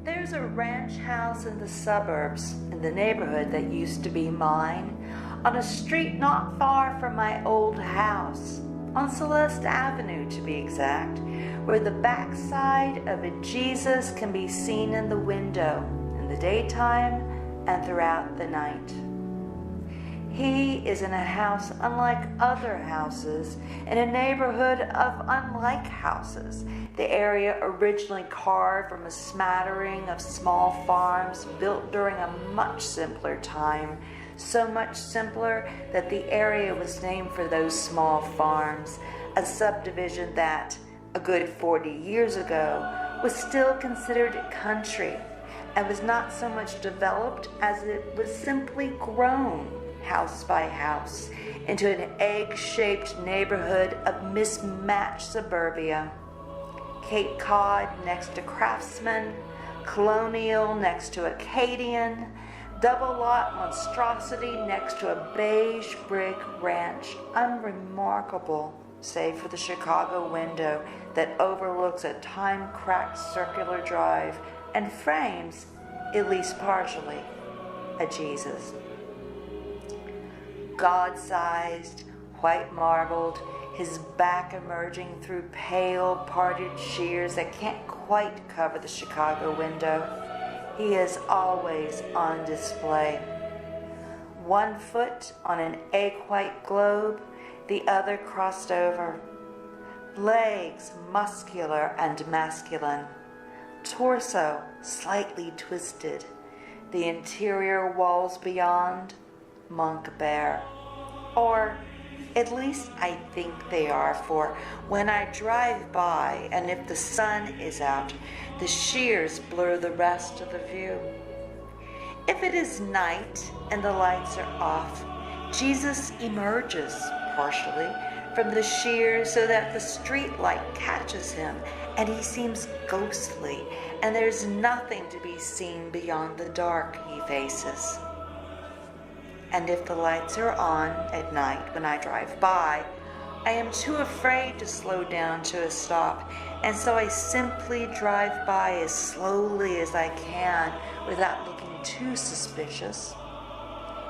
There's a ranch house in the suburbs, in the neighborhood that used to be mine, on a street not far from my old house, on Celeste Avenue to be exact, where the backside of a Jesus can be seen in the window in the daytime and throughout the night. He is in a house unlike other houses, in a neighborhood of unlike houses. The area originally carved from a smattering of small farms built during a much simpler time, so much simpler that the area was named for those small farms, a subdivision that, a good 40 years ago, was still considered country and was not so much developed as it was simply grown, house by house, into an egg-shaped neighborhood of mismatched suburbia. Cape Cod next to Craftsman, Colonial next to Acadian, double lot monstrosity next to a beige brick ranch, unremarkable save for the Chicago window that overlooks a time-cracked circular drive and frames, at least partially, a Jesus. God-sized, white marbled, his back emerging through pale, parted shears that can't quite cover the Chicago window. He is always on display. One foot on an egg-white globe, the other crossed over. Legs muscular and masculine. Torso slightly twisted. The interior walls beyond, monk bare. Or at least I think they are, for when I drive by, and if the sun is out, the shears blur the rest of the view. If it is night and the lights are off, Jesus emerges, partially, from the shears so that the street light catches him, and he seems ghostly, and there's nothing to be seen beyond the dark he faces. And if the lights are on at night when I drive by, I am too afraid to slow down to a stop, and so I simply drive by as slowly as I can without looking too suspicious,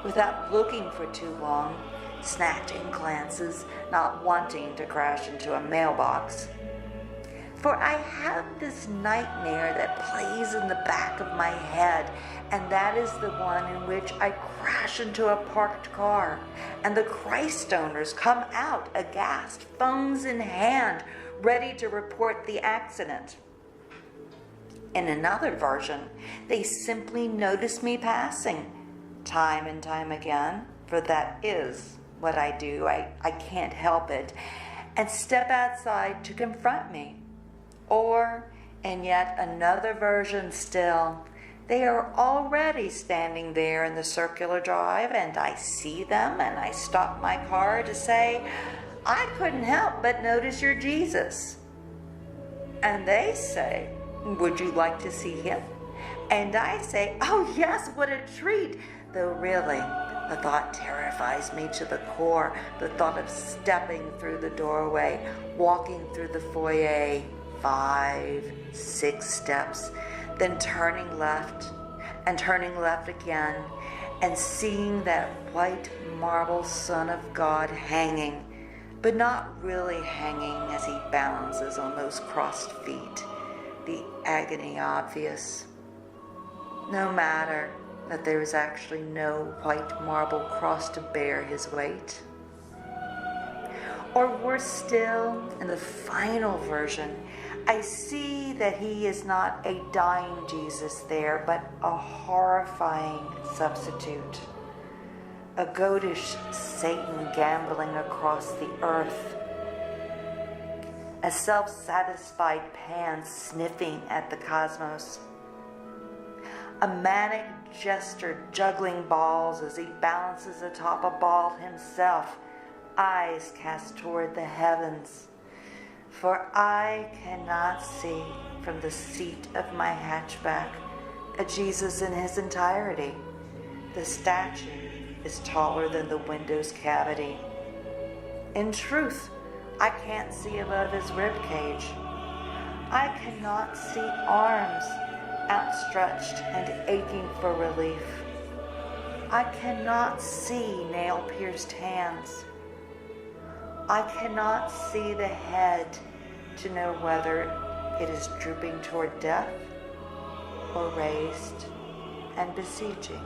without looking for too long, snatching glances, not wanting to crash into a mailbox. For I have this nightmare that plays in the back of my head, and that is the one in which I crash into a parked car, and the Christ owners come out aghast, phones in hand, ready to report the accident. In another version, they simply notice me passing, time and time again, for that is what I do, I can't help it, and step outside to confront me. Or, in yet another version still, they are already standing there in the circular drive, and I see them, and I stop my car to say, I couldn't help but notice your Jesus. And they say, would you like to see him? And I say, oh yes, what a treat. Though really, the thought terrifies me to the core, the thought of stepping through the doorway, walking through the foyer, 5, 6 steps, then turning left and turning left again, and seeing that white marble Son of God hanging, but not really hanging as he balances on those crossed feet, the agony obvious. No matter that there is actually no white marble cross to bear his weight. Or worse still, in the final version, I see that he is not a dying Jesus there, but a horrifying substitute. A goatish Satan gambling across the earth. A self-satisfied Pan sniffing at the cosmos. A manic jester juggling balls as he balances atop a ball himself, eyes cast toward the heavens. For I cannot see from the seat of my hatchback a Jesus in his entirety. The statue is taller than the window's cavity. In truth, I can't see above his rib cage. I cannot see arms, outstretched and aching for relief. I cannot see nail-pierced hands. I cannot see the head to know whether it is drooping toward death or raised and beseeching.